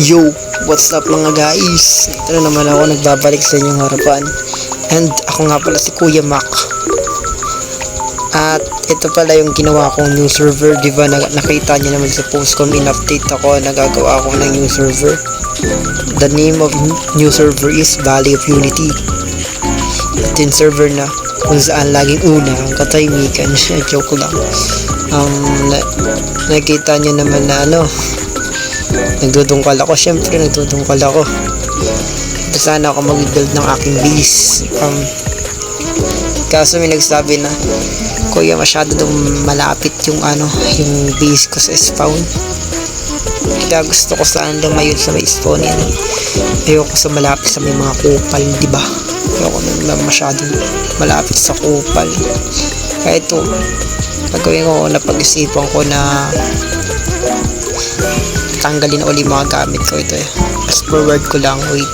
Yo, what's up mga guys? Ito na naman ako, nagbabalik sa inyong harapan. And ako nga pala si Kuya Mac. At ito pala yung ginawa kong new server. Diba nakita niyo naman sa post ko, in-update ako, nagagawa ako ng new server. The name of new server is Valley of Unity. Ito yung server na kung saan laging una ang katahimikan. Joke lang. Nakita niyo naman na nagdudungkal ako. Syempre nagdudungkal ako. Sana ako mag-build ng aking base. Kaso may nagsabi na, Kuya, masyado daw malapit yung base ko sa spawn. Kaya gusto ko sana lumayo sa may spawn yan. Ayoko sa malapit sa may mga kupal, diba? Ayoko na masyado malapit sa kupal. Kaya ito, pagawin ko, napag-isipan ko na tanggalin ulit mga gamit ko. Ito fast forward ko lang, wait.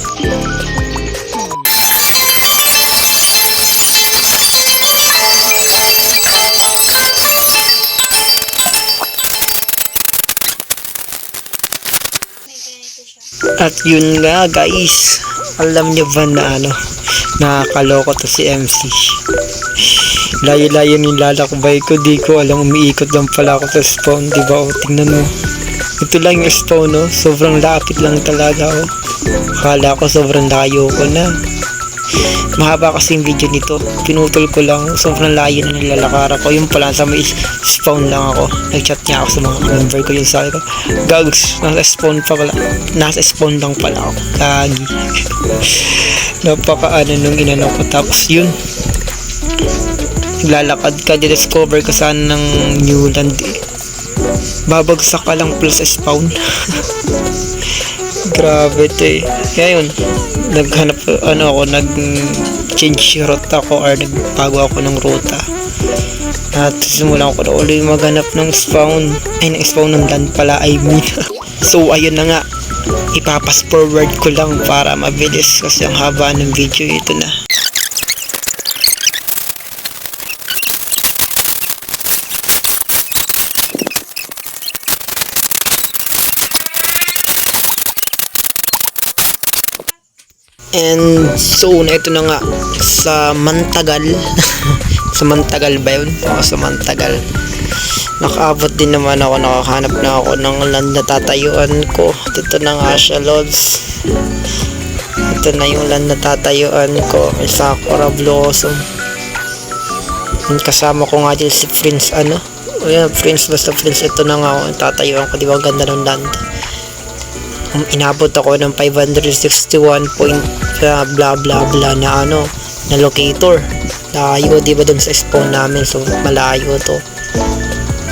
At yun nga guys, alam nyo ba na nakakaloko to si MC. Layo-layo yung lalakbay ko, di ko alam, umiikot lang pala ako sa spawn, diba? O tingnan mo, ito lang yung spawn, no? Sobrang lapit lang talaga, oh. Akala ko sobrang layo ko na. Mahaba kasi yung video nito, pinutol ko lang, sobrang layo na nilalakara ko. Yung pala sa may spawn lang ako. Nag-chat niya ako sa mga member ko, yung sabi ko, gags, nasa spawn lang pala ako, gagi. Napaka nung inano ko. Tapos yun, naglalakad ka, discover ka sana ng new land, babagsak ka lang plus spawn. Grabe ito eh. Kaya yun, naghanap nag-change route ako or nagbago ako ng ruta. At simulan ko na ulit maghanap ng spawn. Ay, ng spawn ng land pala, I mean. So ayun na nga, ipapas forward ko lang para mabilis kasi ang haba ng video. Ito na. And so ito na nga, sa Mantagal. Sa Mantagal ba yun? O, sa Mantagal. Nakaabot din naman ako, nakahanap na ako ng land na tatayuan ko. Ito na nga siya, lods. Ito na yung land na tatayuan ko. May Sakura Blossom. Kasama ko nga dyan si Prince, o yan, Prince, basta Prince. Ito na nga, tatayuan ko, diba? Ganda ng land. Inabot ako ng 561 point blah blah blah na na locator. Layo, diba, dun sa spawn namin, so malayo to.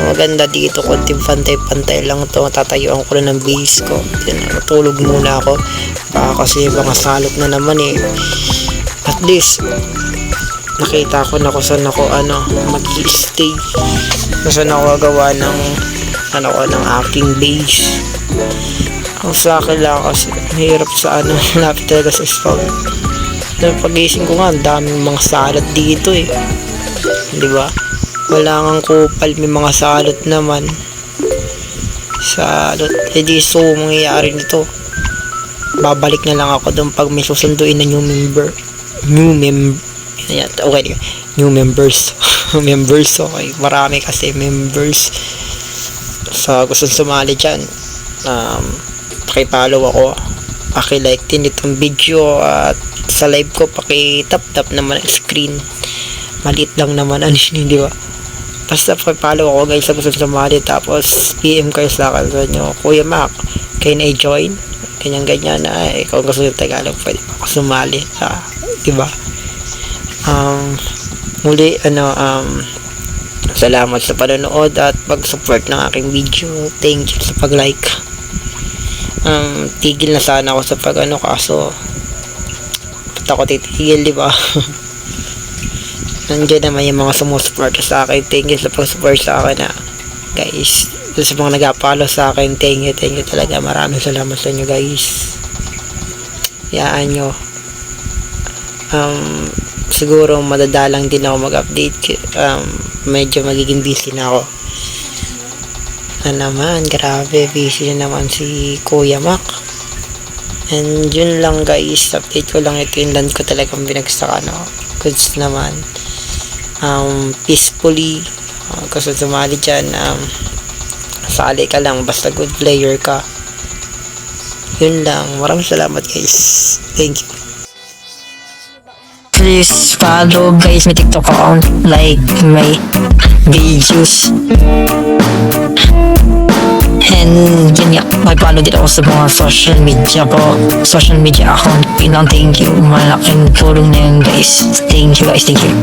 Maganda dito, konting pantay-pantay lang to. Tatayuan ko na ng base ko. Matulog muna ako baka kasi mga salot na naman eh. At least nakita ko na kung saan ako mag-i-stay, kung saan ako gagawa ng ng aking base. Ang sa akin lang kasi mahirap sa malapit talaga sa spawn. Pag-ising ko nga, ang daming mga salot dito eh, diba? Wala ngang kupal, may mga salot naman. Salot, edi so mangyayari nito, babalik na lang ako doon pag may susunduin na new members. Members, okay, marami kasi members. Sa gusto sumali dyan, paki-follow ako, paki-like din itong video, at sa live ko paki-tap naman ang screen. Maliit lang naman di ba? Basta paki-follow ako guys sa gusto sumali, tapos PM kayo sa akin, sa inyo, Kuya Mac, can I join? Ganyan na, kung gusto yung Tagalog, pwede ako sumali, di ba? Muli salamat sa panonood at pag-support ng aking video. Thank you sa pag-like. Tigil na sana ako sa kaso ba't ako titigil, diba? Nandiyan naman yung mga sumusupport sa akin. Thank you sa pag-support sa akin, guys. Sa mga nag-follow sa akin, thank you talaga. Maraming salamat sa inyo, guys. Yaan nyo. Siguro madadalang din ako mag-update. Medyo magiging busy na ako. Na naman, grabe, busy na naman si Kuya Mac. And yun lang guys, update ko lang ito yung land ko talagang binagsakan ako. Goods naman. Peacefully, kasi sumali dyan, sali ka lang basta good player ka. Yun lang, maraming salamat guys. Thank you. Please follow guys my TikTok account, like my videos, and yun nga, mag-follow din ako sa mga social media account. Yun lang, thank you, malaking tulong na yun guys. Thank you guys, thank you.